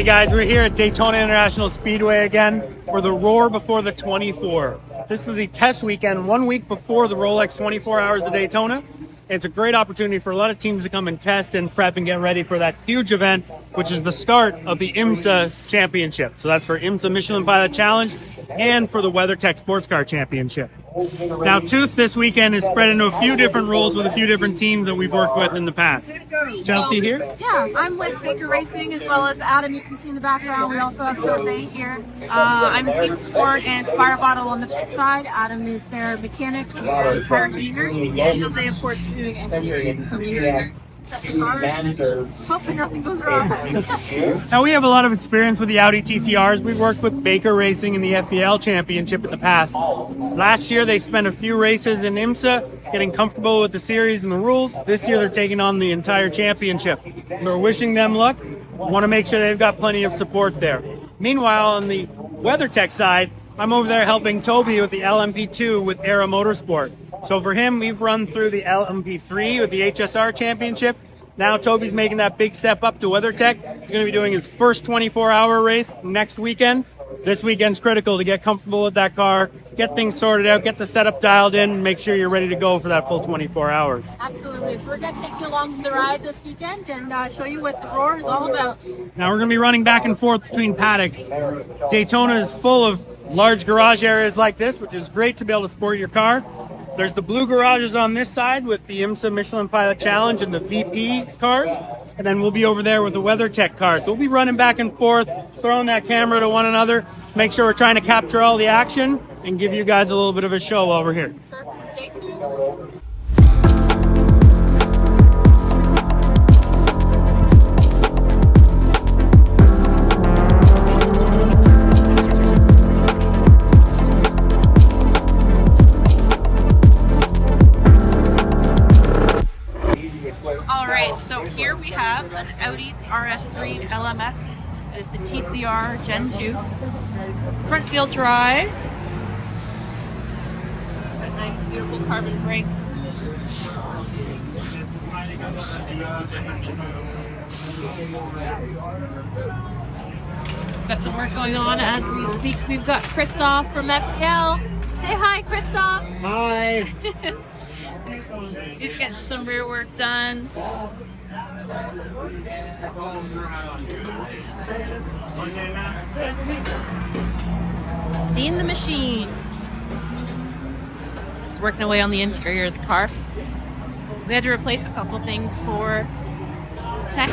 Hey guys, we're here at Daytona International Speedway again for the Roar Before the 24. This is the test weekend, 1 week before the Rolex 24 Hours of Daytona. It's a great opportunity for a lot of teams to come and test and prep and get ready for that huge event, which is the start of the IMPC Championship. So that's for IMPC Michelin Pilot Challenge and for the WeatherTech Sportscar Championship. Now, TWOth this weekend is spread into a few different roles with a few different teams that we've worked with in the past. Chelsea here? Yeah, I'm with Baker Racing as well as Adam, you can see in the background. We also have Jose here. I'm team support and fire bottle on the pit side. Adam is their mechanic and tire changer. And Jose, of course, is doing engineering. So we're here. Hopefully nothing goes wrong. Now, we have a lot of experience with the Audi TCRs. We've worked with Baker Racing in the FPL Championship in the past. Last year, they spent a few races in IMSA, getting comfortable with the series and the rules. This year, they're taking on the entire championship. We're wishing them luck. Want to make sure they've got plenty of support there. Meanwhile, on the WeatherTech side, I'm over there helping Toby with the LMP2 with Era Motorsport. So for him, we've run through the LMP3 with the HSR Championship. Now Toby's making that big step up to WeatherTech. He's going to be doing his first 24-hour race next weekend. This weekend's critical to get comfortable with that car, get things sorted out, get the setup dialed in, and make sure you're ready to go for that full 24 hours. Absolutely. So we're going to take you along for the ride this weekend and show you what the Roar is all about. Now we're going to be running back and forth between paddocks. Daytona is full of large garage areas like this, which is great to be able to sport your car. There's the blue garages on this side with the IMSA Michelin Pilot Challenge and the VP cars. And then we'll be over there with the WeatherTech cars. So we'll be running back and forth, throwing that camera to one another, make sure we're trying to capture all the action and give you guys a little bit of a show while we're here. Stay tuned. So here we have an Audi RS3 LMS. It is the TCR Gen 2. Front wheel drive. Got nice, beautiful carbon brakes. Got some work going on as we speak. We've got Christoph from FPL. Say hi, Christoph. Hi. He's getting some rear work done. Dean the machine. He's working away on the interior of the car. We had to replace a couple things for tech.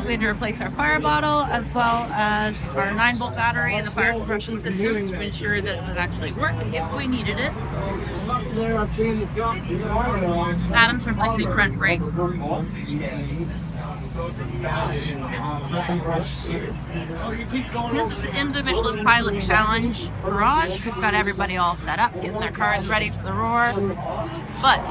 We had to replace our fire bottle as well as our 9-volt battery and the fire suppression system to ensure that it would actually work if we needed it. Adam's replacing front brakes. This is the IMPC Michelin Pilot Challenge garage. We've got everybody all set up, getting their cars ready for the Roar. But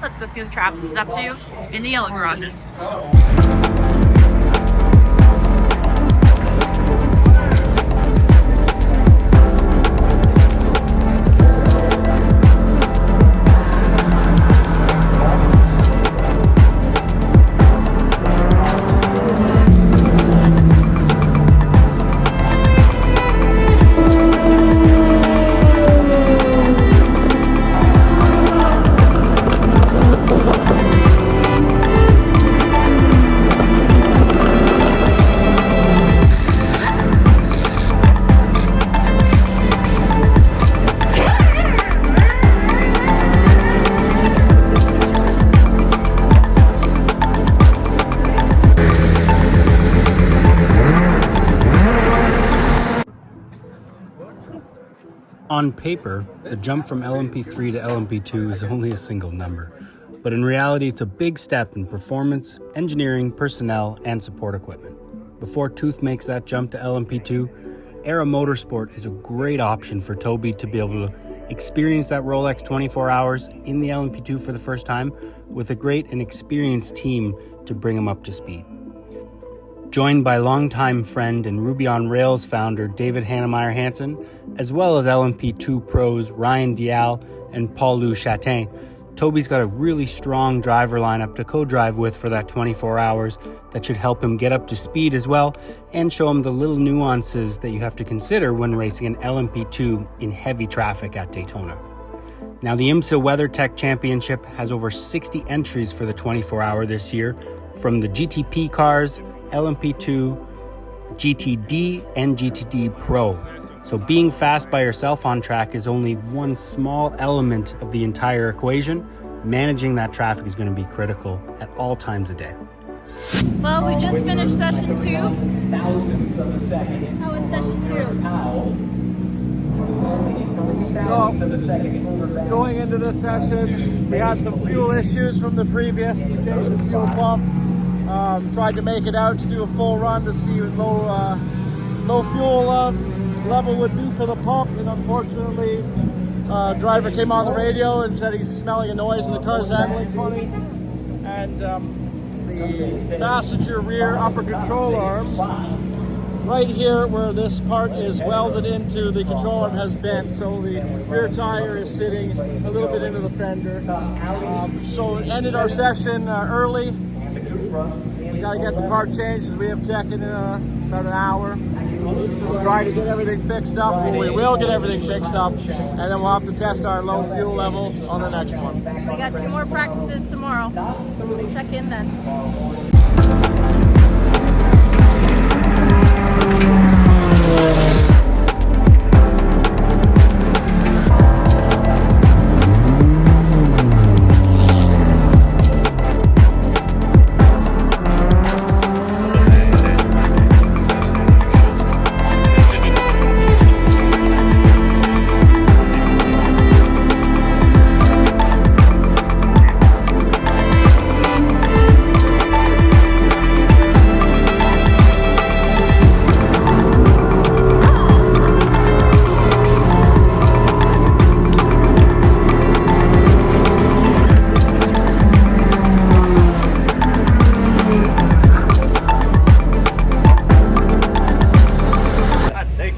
let's go see what Travis is up to in the yellow garages. On paper, the jump from LMP3 to LMP2 is only a single number, but in reality it's a big step in performance, engineering, personnel, and support equipment. Before TWOth makes that jump to LMP2, Era Motorsport is a great option for Toby to be able to experience that Rolex 24 hours in the LMP2 for the first time with a great and experienced team to bring him up to speed. joined by longtime friend and Ruby on Rails founder David Hannemeyer Hansen, as well as LMP2 pros Ryan Dial and Paul-Louis Chatin. Toby's got a really strong driver lineup to co-drive with for that 24 hours that should help him get up to speed as well and show him the little nuances that you have to consider when racing an LMP2 in heavy traffic at Daytona. Now, the IMSA WeatherTech Championship has over 60 entries for the 24-hour this year, from the GTP cars, LMP2, GTD, and GTD Pro. So being fast by yourself on track is only one small element of the entire equation. Managing that traffic is going to be critical at all times a day. Well, we just finished session 2. How was session 2? So, going into this session, we had some fuel issues from the previous. We changed the fuel pump. Tried to make it out to do a full run to see what low fuel level would be for the pump, and unfortunately, driver came on the radio and said he's smelling a noise and the car's handling funny. And the passenger rear upper control arm, right here where this part is welded into the control arm, has bent, so the rear tire is sitting a little bit into the fender. So it ended our session early. We gotta get the part changed as we have tech in about an hour. We'll try to get everything fixed up, or we will get everything fixed up, and then we'll have to test our low fuel level on the next one. We got 2 more practices tomorrow. We'll check in then.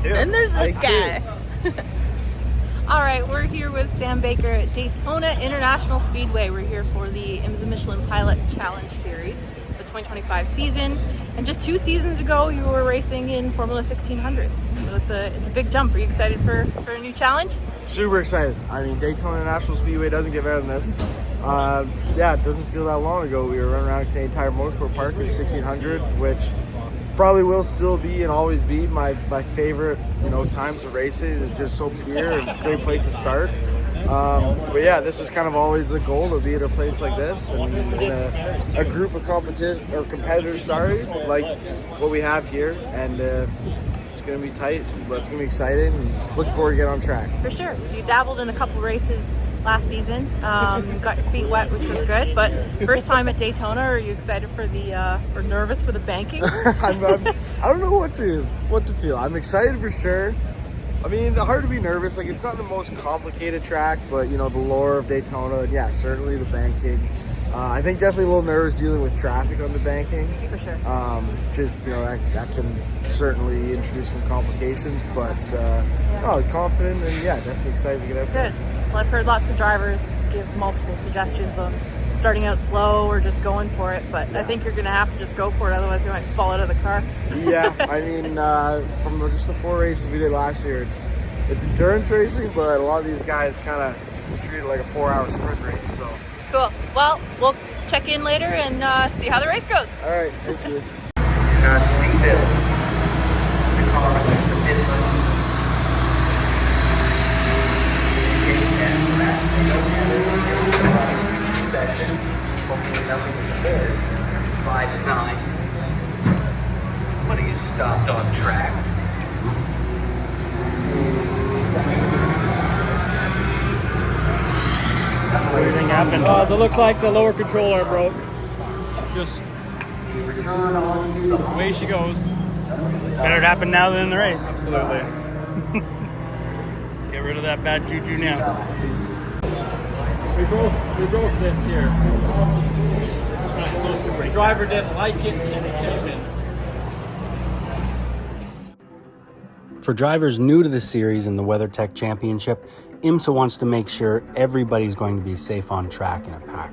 And there's this guy. All right, we're here with Sam Baker at Daytona International Speedway. We're here for the IMSA Michelin Pilot Challenge Series, the 2025 season. And just 2 seasons ago, you were racing in Formula 1600s. So it's a big jump. Are you excited for a new challenge? Super excited. I mean, Daytona International Speedway doesn't get better than this. Yeah, it doesn't feel that long ago we were running around Canadian Tire Motorsport Park in 1600s, which probably will still be and always be my favorite, times of racing. It's just so pure and it's a great place to start. But yeah, this is kind of always the goal, to be at a place like this and in a group of competitors, like what we have here. And it's going to be tight, but it's going to be exciting. And looking forward to get on track. For sure. So you dabbled in a couple races last season, got your feet wet, which was good, but first time at Daytona. Are you excited for or nervous for the banking? I don't know what to feel. I'm excited for sure. I mean, hard to be nervous. Like, it's not the most complicated track, but the lore of Daytona, and yeah, certainly the banking. I think definitely a little nervous dealing with traffic on the banking. For sure. That can certainly introduce some complications, but confident and yeah, definitely excited to get out there. Good. Well, I've heard lots of drivers give multiple suggestions on starting out slow or just going for it, but I think you're going to have to just go for it, otherwise you might fall out of the car. Yeah, I mean, from just the 4 races we did last year, it's endurance racing, but a lot of these guys kind of treat it like a 4-hour sprint race. So cool. Well, we'll check in later and see how the race goes. All right, thank you. By design. Somebody is stopped on track. Everything happened. It looks like the lower control arm broke. Just away she goes. Better happen now than in the race. Absolutely. Get rid of that bad juju now. We broke this here. Not supposed to break. The driver didn't like it and it came in. For drivers new to the series in the WeatherTech Championship, IMSA wants to make sure everybody's going to be safe on track in a pack.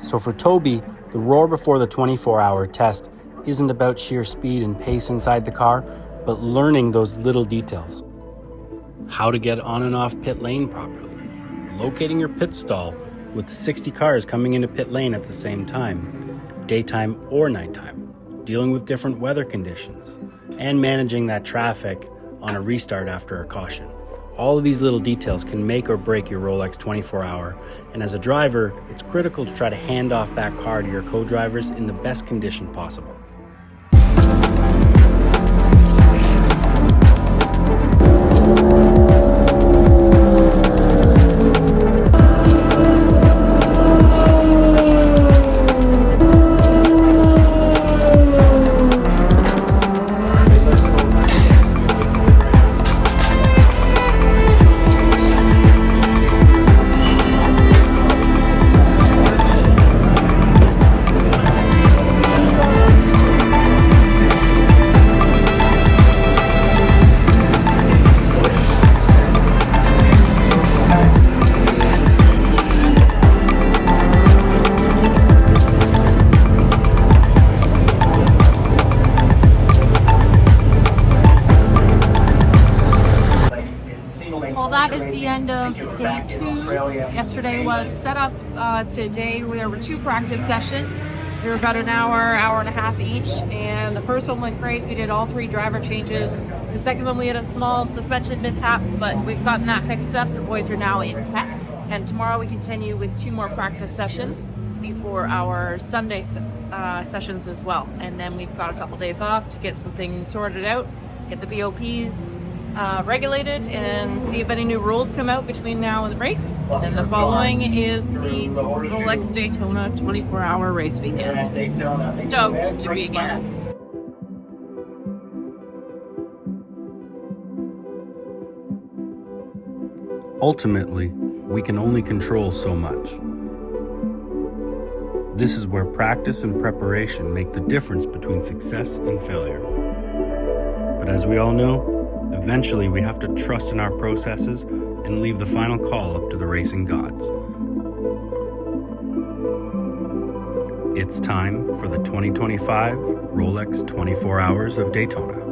So for Toby, the roar before the 24-hour test isn't about sheer speed and pace inside the car, but learning those little details. How to get on and off pit lane properly, locating your pit stall with 60 cars coming into pit lane at the same time, daytime or nighttime, dealing with different weather conditions, and managing that traffic on a restart after a caution. All of these little details can make or break your Rolex 24-hour, and as a driver, it's critical to try to hand off that car to your co-drivers in the best condition possible. Well, that is the end of day 2. Yesterday was set up. Today there were 2 practice sessions. They were about an hour and a half each, and the first one went great. We did all 3 driver changes. The second one we had a small suspension mishap, but we've gotten that fixed up. The boys are now in tech, and tomorrow we continue with 2 more practice sessions before our Sunday sessions as well. And then we've got a couple days off to get some things sorted out, get the BOPs regulated, and see if any new rules come out between now and the race. And then the following is the Rolex Daytona 24-hour race weekend. Stoked to be here. Ultimately, we can only control so much. This is where practice and preparation make the difference between success and failure. But as we all know, eventually we have to trust in our processes and leave the final call up to the racing gods. It's time for the 2025 Rolex 24 Hours of Daytona.